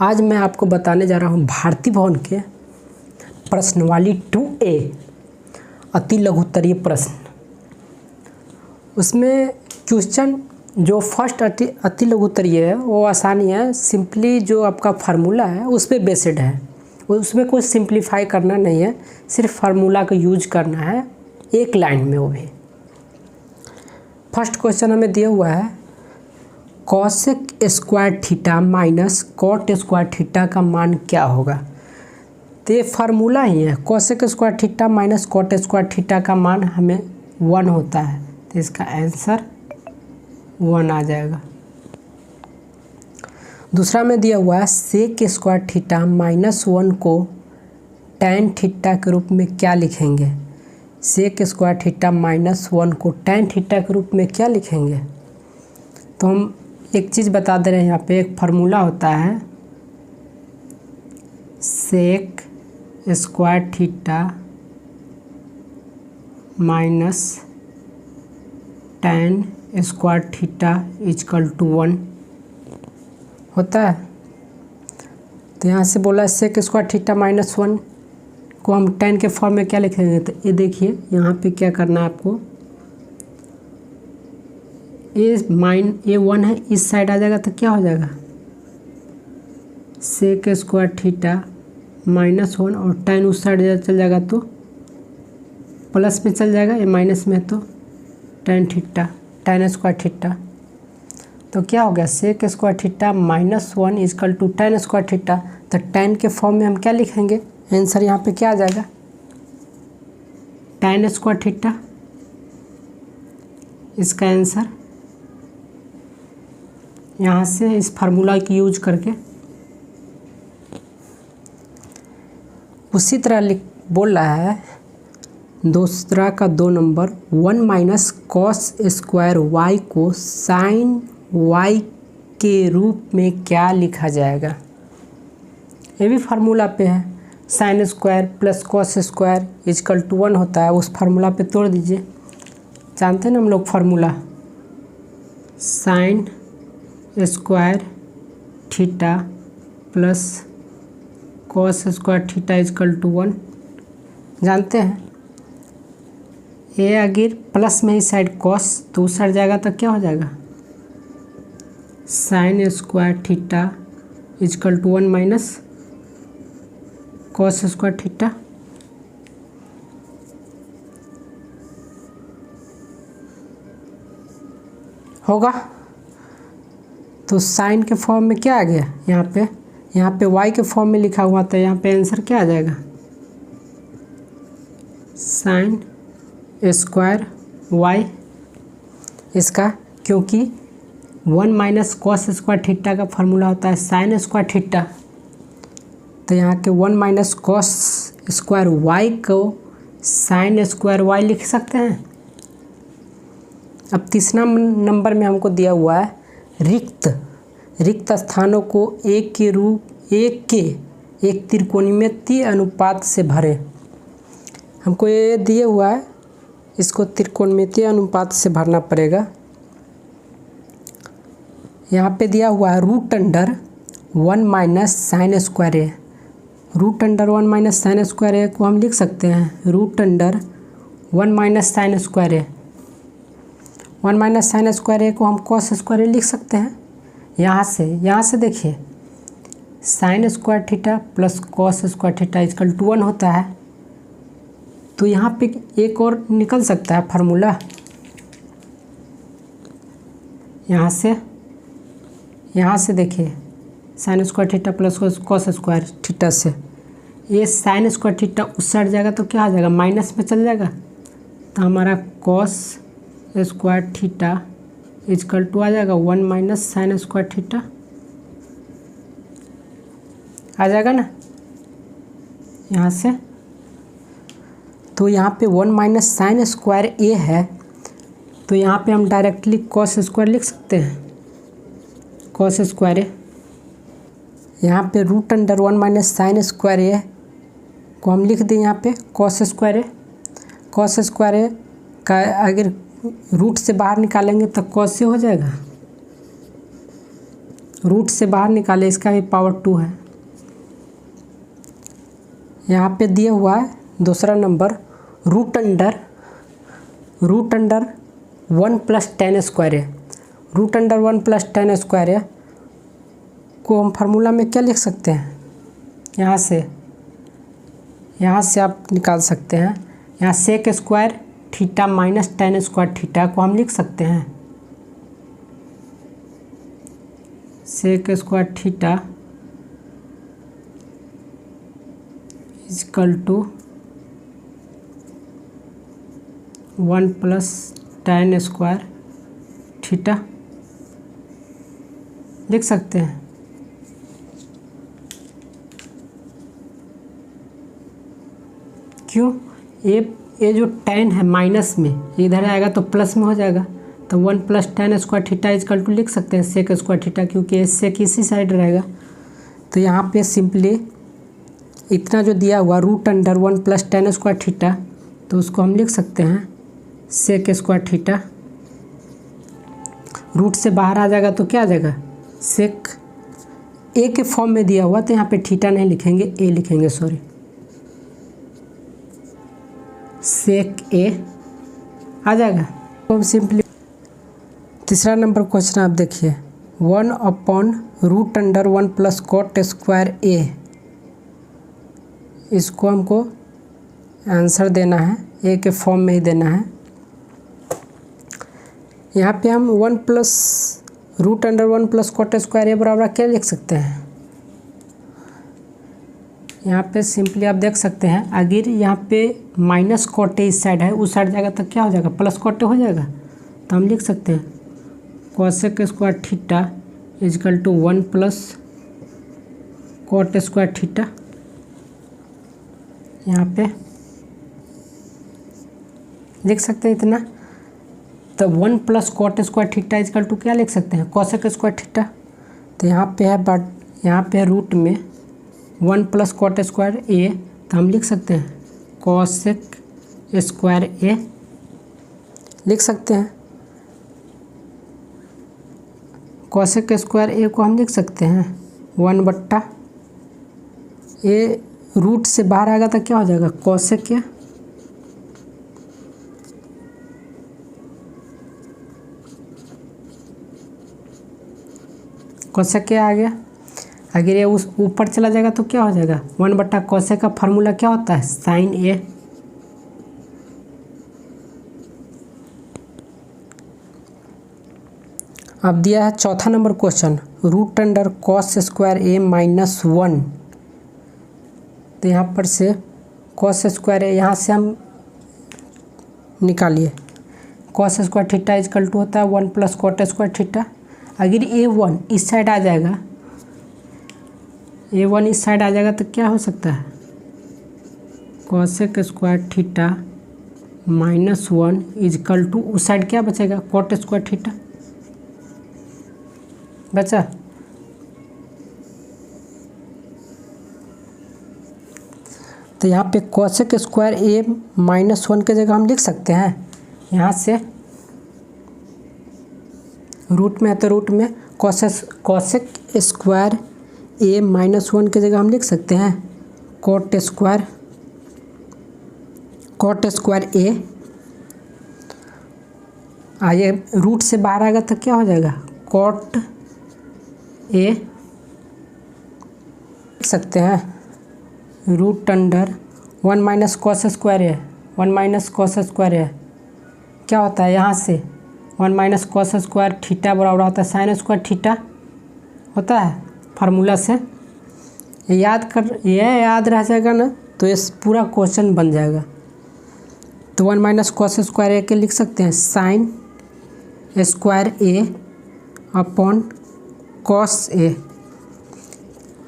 आज मैं आपको बताने जा रहा हूँ भारतीय भवन के प्रश्नवाली 2A अति लघुत्तरीय प्रश्न। उसमें क्वेश्चन जो फर्स्ट अति लघुत्तरीय है वो आसानी है, सिंपली जो आपका फार्मूला है उस पर बेस्ड है। उसमें कुछ सिंप्लीफाई करना नहीं है, सिर्फ फार्मूला का यूज करना है एक लाइन में। वो भी फर्स्ट क्वेश्चन हमें दिया हुआ है cosec square theta minus cot square theta का मान क्या होगा। तो ये फार्मूला ही है, cosec square theta minus cot square theta का मान हमें 1 होता है, तो इसका आंसर 1 आ जाएगा। दूसरा में दिया हुआ है सेक स्क्वायर थीटा माइनस 1 को टैन थीटा के रूप में क्या लिखेंगे। सेक स्क्वायर थीटा माइनस 1 को टैन थीटा के रूप में क्या लिखेंगे। तो हम एक चीज़ बता दे रहे हैं, यहाँ पे एक फार्मूला होता है sec square theta minus tan square theta equal to 1 होता है। तो यहाँ से बोला सेक स्क्वायर थीटा माइनस 1 को हम टैन के फॉर्म में क्या लिखेंगे। तो ये देखिए यहाँ पे क्या करना है आपको, ये 1 है, इस साइड आ जाएगा तो क्या हो जाएगा सेक स्क्वायर थीटा माइनस 1 और टैन उस साइड चल जाएगा तो प्लस में चल जाएगा, ये माइनस में है तो tan theta tan square theta. तो क्या हो गया sec square theta minus 1 equal to tan square theta. तो टैन के फॉर्म में हम क्या लिखेंगे, आंसर यहाँ पे क्या आ जाएगा टैन स्क्वायर थीटा। इसका आंसर यहाँ से इस फार्मूला की यूज करके उसी तरह बोल रहा है दूसरा का 2 number 1 minus cos square Y को साइन वाई के रूप में क्या लिखा जाएगा। ये भी फार्मूला पे है, sine square plus cos square equal to 1 होता है। उस फार्मूला पे तोड़ दीजिए, जानते हैं ना हम लोग formula sine square theta plus cos square theta equal to 1 जानते हैं। ये अगर प्लस में ही साइड कॉस तो उस साइड जाएगा तो क्या हो जाएगा sine square theta equal to 1 minus cos square theta. होगा तो साइन के फॉर्म में क्या आ गया, यहाँ पे वाई के फॉर्म में लिखा हुआ था, यहाँ पे आंसर क्या आ जाएगा साइन स्क्वायर वाई इसका, क्योंकि 1 माइनस कॉस स्क्वायर थीटा का फार्मूला होता है साइन स्क्वायर थीटा। तो यहाँ के 1 माइनस कॉस स्क्वायर वाई को साइन स्क्वायर वाई लिख सकते हैं। अब तीसरा नंबर में हमको दिया हुआ है रिक्त स्थानों को एक त्रिकोणमितीय अनुपात से भरें। हमको ये दिया हुआ है, इसको त्रिकोणमितीय अनुपात से भरना पड़ेगा। यहाँ पे दिया हुआ है root under 1 minus sine square A. Root under 1 minus sine square A को हम लिख सकते हैं root under 1 minus sine square A. 1 minus sine square A को हम कॉस स्क्वायर ए लिख सकते हैं। यहाँ से देखिए sine square theta plus cos square theta equal to 1 होता है। तो यहाँ पे एक और निकल सकता है फार्मूला, यहाँ से देखिए sine square theta plus cos square theta से ये साइन स्क्वायर थीटा उस साइड जाएगा तो क्या आ जाएगा माइनस में चल जाएगा। तो हमारा cos square theta equal to आ जाएगा 1 माइनस साइन स्क्वायर थीटा आ जाएगा ना यहाँ से। तो यहाँ पे 1 माइनस साइन स्क्वायर ए है, तो यहाँ पे हम डायरेक्टली कॉस स्क्वायर लिख सकते हैं कॉस स्क्वायर ए। यहाँ पे root under 1 minus sine square A को हम लिख दें यहाँ पे cos square A. Cos square A का अगर रूट से बाहर निकालेंगे तो कॉस से हो जाएगा रूट से बाहर निकाले, इसका भी पावर 2 है। यहाँ पे दिया हुआ है दूसरा नंबर रूट अंडर 1 + 10 स्क्वायर है। रूट अंडर 1 + 10 स्क्वायर है को हम फार्मूला में क्या लिख सकते हैं, यहाँ से आप निकाल सकते हैं। यहाँ sec square theta minus tan square theta को हम लिख सकते हैं sec square theta equal to 1 + tan square theta लिख सकते हैं। क्यों? ये जो tan है माइनस में, इधर आएगा तो प्लस में हो जाएगा, तो 1 + tan square theta equal to लिख सकते हैं सेक स्क्वायर थीटा, क्योंकि सेक इसी साइड रहेगा। तो यहाँ पे सिंपली इतना जो दिया हुआ root under 1 + tan square theta, तो उसको हम लिख सकते हैं सेक स्क्वायर थीटा। रूट से बाहर आ जाएगा तो क्या आ जाएगा, सेक ए के फॉर्म में दिया हुआ, तो यहाँ पे थीटा नहीं लिखेंगे, ए लिखेंगे, सॉरी, सेक ए आ जाएगा। तो हम सिंपली तीसरा नंबर क्वेश्चन आप देखिए 1/रूट अंडर 1 + cot स्क्वायर ए, इसको हमको आंसर देना है, ए के फॉर्म में ही देना है। यहाँ पे हम 1 + रूट अंडर 1 + cot स्क्वायर ए बराबर क्या लिख सकते हैं, यहाँ पे सिंपली आप देख सकते हैं, अगर यहाँ पे माइनस cot ए इस साइड है, उस साइड जाएगा तो क्या हो जाएगा, प्लस cot ए हो जाएगा। तो हम लिख सकते हैं cosec square theta equal to 1 + cot square theta. यहाँ पे लिख सकते हैं इतना, तो 1 + cot square theta equal to क्या लिख सकते हैं, cosec स्क्वायर थीटा। तो यहाँ पे है, बट यहाँ पे है रूट में 1 + cot स्क्वायर ए, तो हम लिख सकते हैं cosec स्क्वायर ए लिख सकते हैं। cosec स्क्वायर ए को हम लिख सकते हैं 1/, ए रूट से बाहर आएगा तो क्या हो जाएगा, cosec ए, cosec ए आ गया। अगर ये उस ऊपर चला जाएगा तो क्या हो जाएगा, 1/, cosec का फार्मूला क्या होता है, sin ए। अब दिया है चौथा number question root under cos square A -1, तो यहाँ पर से cos स्क्वायर ए यहाँ से हम निकालिए, cos square theta equal to होता है 1 + cot स्क्वायर थीटा। अगर A1 इस साइड आ जाएगा, A1 इस साइड आ जाएगा तो क्या हो सकता है, cosec square theta -1 equal to उस साइड क्या बचेगा, cot स्क्वायर थीटा बचा। तो यहाँ पे cosec स्क्वायर ए -1 के जगह हम लिख सकते हैं, यहाँ से रूट में है तो रूट में cosec स्क्वायर ए -1 के जगह हम लिख सकते हैं cot स्क्वायर ए। आइए रूट से बाहर आएगा तो क्या हो जाएगा, cot ए लिख सकते हैं root under 1 - cos square A, 1 - cos square ए क्या होता है, यहाँ से 1 - cos स्क्वायर थीटा बराबर होता है sin स्क्वायर थीटा होता है फार्मूला से। ये याद रह जाएगा ना, तो ये पूरा क्वेश्चन बन जाएगा। तो 1 - cos स्क्वायर ए के लिख सकते हैं sin square A upon cos ए।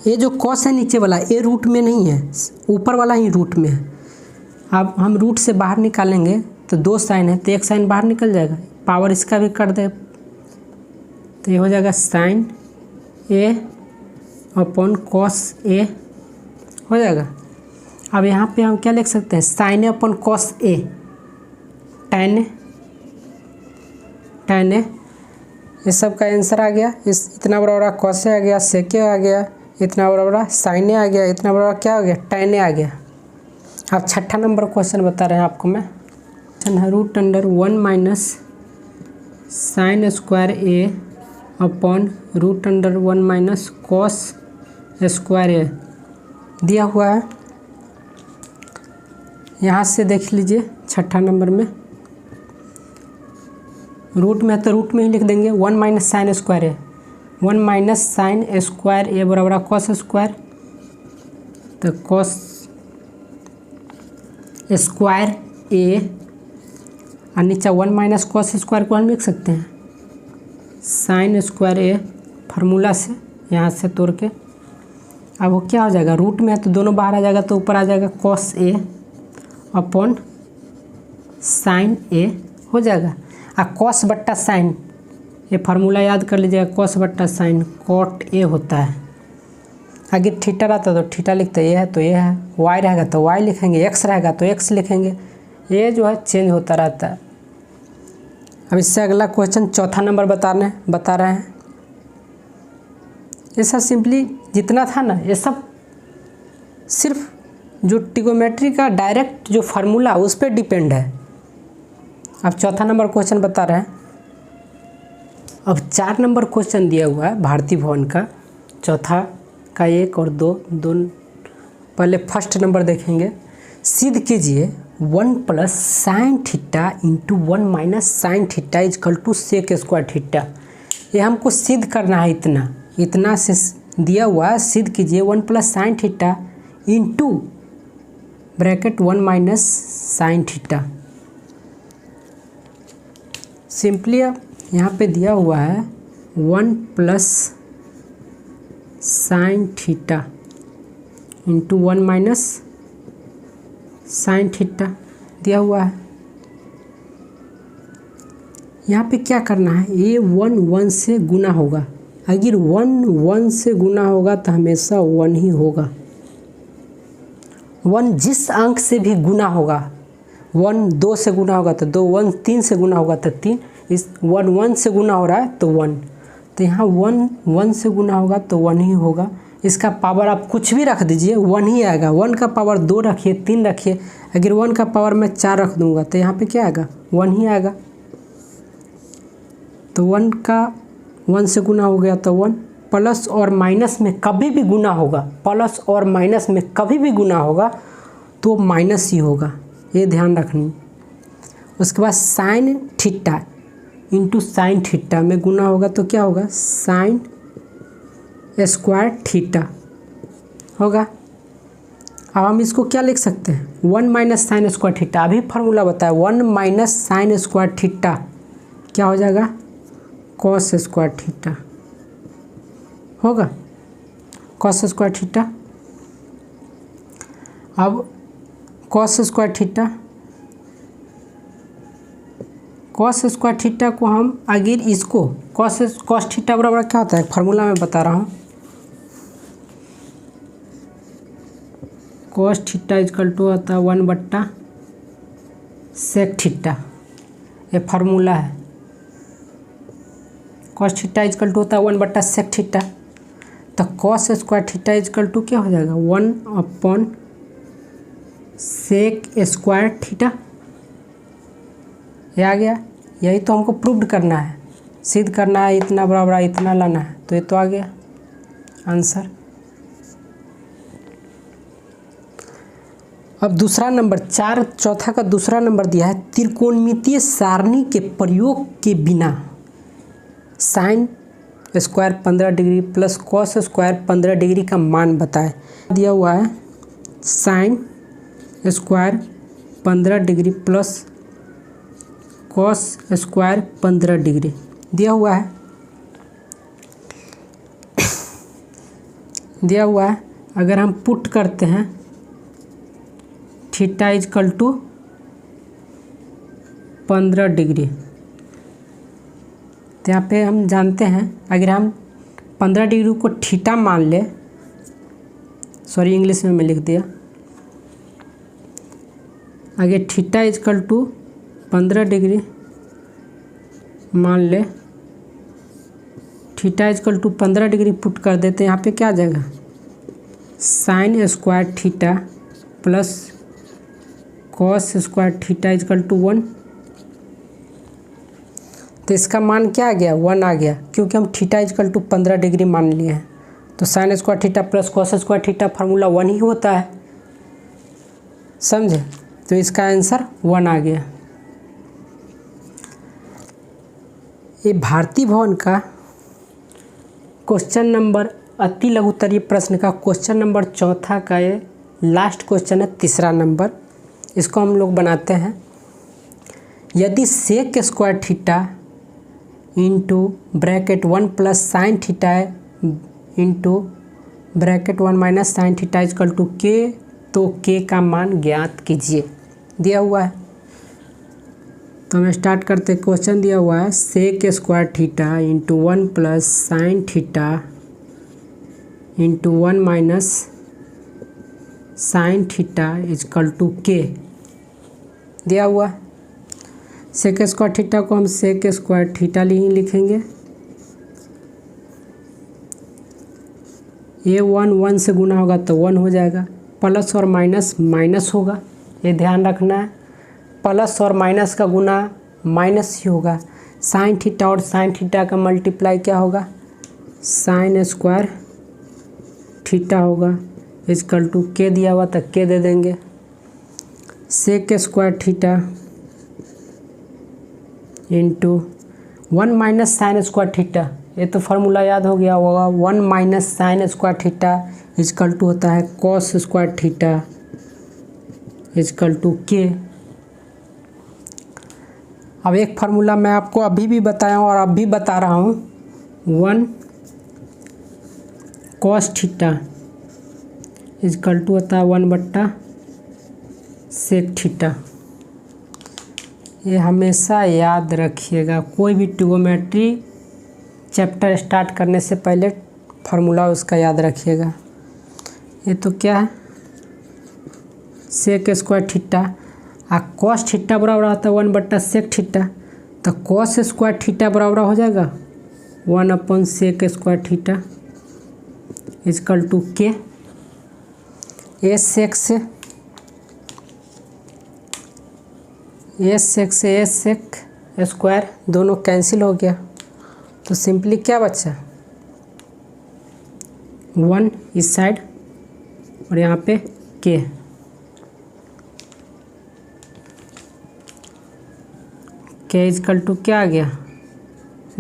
ये जो cos है नीचे वाला, ये रूट में नहीं है, ऊपर वाला ही रूट में है। अब हम रूट से बाहर निकालेंगे तो 2 साइन है, तो एक साइन बाहर निकल जाएगा, पावर इसका भी कर दे, तो ये हो जाएगा sin ए अपॉन cos ए हो जाएगा। अब यहाँ पे हम क्या लिख सकते हैं, sin ए अपॉन cos ए, tan ए इस सब का आंसर आ गया। इस इतना बड़ा कॉस आ गया, सेक आ गया, इतना बड़ा साइन आ गया, इतना बड़ा क्या हो गया, टैन आ गया। अब छठा नंबर क्वेश्चन बता रहे हैं आपको मैं। Root under 1 minus sine square A upon root under 1 minus cos square A दिया हुआ है। यहाँ से देख लीजिए छठा नंबर में रूट में है तो रूट में ही लिख देंगे 1 minus sine square A, 1 minus sine square ए बराबर कॉस स्क्वायर, तो कॉस स्क्वायर ए और नीचे 1 माइनस कॉस स्क्वायर को हम लिख सकते हैं साइन स्क्वायर ए फार्मूला से, यहाँ से तोड़ के। अब वो क्या हो जाएगा, रूट में है तो दोनों बाहर आ जाएगा तो ऊपर आ जाएगा कॉस ए अपॉन साइन ए हो जाएगा। और कॉस बट्टा साइन, ये फार्मूला याद कर लीजिएगा, कॉस बट्टा साइन कॉट ए होता है। अगर थीटा रहता तो थीटा लिखते, ये है तो ये है, वाई रहेगा तो वाई लिखेंगे, एक्स रहेगा तो एक्स लिखेंगे, ये जो है चेंज होता रहता है। अब इससे अगला क्वेश्चन चौथा नंबर बता रहे हैं। ये सब सिंपली जितना था ना, ये सब सिर्फ जो ट्रिगोनोमेट्री का डायरेक्ट जो फार्मूला उस पर डिपेंड है। अब चौथा नंबर क्वेश्चन बता रहे हैं। अब 4 नंबर क्वेश्चन दिया हुआ है भारतीय भवन का, चौथा का 1 और 2 दोनों। पहले फर्स्ट नंबर देखेंगे। सिद्ध कीजिए 1 plus sine theta into 1 minus sine theta equal to sec square theta. ये हमको सिद्ध करना है, इतना से दिया हुआ है। सिद्ध कीजिए 1 plus sine theta into bracket 1 minus sine theta. Simply यहाँ पे दिया हुआ है 1 plus sine theta into 1 minus sine theta दिया हुआ है। यहाँ पे क्या करना है, ये 1 1 से गुना होगा। अगर 1 1 से गुना होगा तो हमेशा 1 ही होगा। 1 जिस अंक से भी गुना होगा, 1 2 से गुना होगा तो 2, 1 3 से गुना होगा तो 3, इस 1 1 से गुना हो रहा है तो 1, तो यहाँ 1 1 से गुना होगा तो 1 ही होगा। इसका पावर आप कुछ भी रख दीजिए 1 ही आएगा। 1 का पावर 2 रखिए, 3 रखिए, अगर 1 का पावर मैं 4 रख दूंगा तो यहाँ पे क्या आएगा, 1 ही आएगा। तो 1 का 1 से गुना हो गया तो 1, प्लस और माइनस में कभी भी गुना होगा, प्लस और माइनस में कभी भी गुना होगा तो माइनस ही होगा, ये ध्यान रखनी। उसके बाद sign theta into sine theta में गुना होगा तो क्या होगा, साइन स्क्वायर थीटा होगा। अब हम इसको क्या लिख सकते हैं, 1 माइनस साइन स्क्वायर थीटा। अभी फार्मूला बताया 1 माइनस साइन स्क्वायर थीटा क्या हो जाएगा, कॉस स्क्वायर थीटा होगा, कॉस स्क्वायर थीटा। अब cos square theta, cos square theta को हम अगर इसको कॉस थीटा बराबर क्या होता है, फार्मूला मैं बता रहा हूँ, कॉस थीटा इजकल टू होता है 1 बट्टा सेक थीटा, ये फार्मूला है। कॉस थीटा इजकल टू होता है 1 बट्टा सेक थीटा, तो cos square theta equal to क्या हो जाएगा, 1 अपॉन सेक स्क्वायर थीटा। ये आ गया। यही तो हमको प्रूव करना है, सिद्ध करना है, इतना बराबर इतना लाना है, तो ये तो आ गया आंसर। अब दूसरा नंबर चौथा का दूसरा नंबर दिया है, त्रिकोणमितीय सारणी के प्रयोग के बिना sine square 15 degree plus cos square 15 degree का मान बताए। दिया हुआ है sine square 15 degree plus cos square 15 degree दिया हुआ है। अगर हम पुट करते हैं थीटा इजकल टू 15 डिग्री, तो यहाँ पे हम जानते हैं अगर हम 15 डिग्री को थीटा मान ले, सॉरी इंग्लिश में मैं लिख दिया, अगर थीटा इजकल टू 15 डिग्री मान ले theta equal to 15 degree put कर देते हैं। यहाँ पे क्या आ जाएगा, sine square theta plus cos square theta equal to 1। तो इसका मान क्या आ गया, 1 आ गया, क्योंकि हम थीटा इजकल टू 15 डिग्री मान लिए हैं। तो sign square theta plus cos square theta formula 1 ही होता है, समझे। तो इसका आंसर 1 आ गया। ये भारती भवन का क्वेश्चन नंबर अति लघुत्तरीय प्रश्न का क्वेश्चन नंबर 4 का ये लास्ट क्वेश्चन है, तीसरा नंबर। इसको हम लोग बनाते हैं। यदि sec square theta into bracket 1 plus sine theta into bracket 1 minus sine theta equal to K, तो के का मान ज्ञात कीजिए। दिया हुआ है, तो हम स्टार्ट करते। क्वेश्चन दिया हुआ है sec square theta into 1 plus sine theta into 1 minus sine theta equal to K. दिया हुआ है सेक स्क्वायर थीटा को हम सेक स्क्वायर थीटा ही लिखेंगे। ये 1 से गुना होगा तो 1 हो जाएगा, प्लस और माइनस माइनस होगा, ये ध्यान रखना है। प्लस और माइनस का गुना माइनस ही होगा। साइन थीटा और साइन थीटा का मल्टीप्लाई क्या होगा, साइन स्क्वायर थीटा होगा इजकल टू के। दिया हुआ तो के दे देंगे। Sec square theta into 1 minus sine square theta, ये तो फार्मूला याद हो गया होगा। 1 minus sine square theta equal to होता है cos square theta equal to K. अब एक फार्मूला मैं आपको अभी भी बताया हूँ और अब भी बता रहा हूँ, 1 कॉस थीटा इजकल टू होता है 1/सेक थीटा। ये हमेशा याद रखिएगा, कोई भी ट्रिगोनोमेट्री चैप्टर स्टार्ट करने से पहले फार्मूला उसका याद रखिएगा। ये तो क्या है, sec square theta cos theta बराबर आता है 1/सेक थीटा, तो कॉस स्क्वायर थीटा बराबर हो जाएगा 1/सेक square theta equal to K. A सेक से ए सेक स्क्वायर दोनों कैंसिल हो गया, तो सिंपली क्या बचा, 1 इस साइड और यहाँ पे के। के इजकल टू क्या आ गया,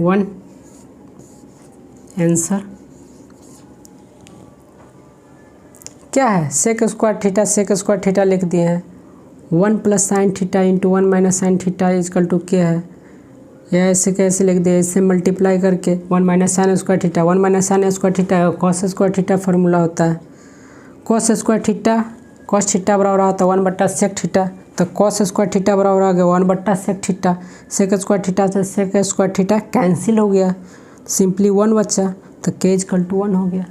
1। आंसर क्या है, सेक स्क्वायर थीटा लिख दिए हैं। 1 plus sine theta into 1 minus sine theta equal to K है। यह ऐसे कैसे लिख दिया, इससे मल्टीप्लाई करके 1 minus sine square theta, 1 minus sine square theta cos square theta formula होता है। Cos square theta cos theta बराबर होता है 1/सेक थीटा, तो कॉस स्क्वायर थीटा बराबर आ गया 1/सेक थीटा। सेक स्क्वायर थीटा से सेक स्क्वायर थीटा कैंसिल हो गया, सिंपली 1 बचा, तो के इजकल टू 1 हो गया।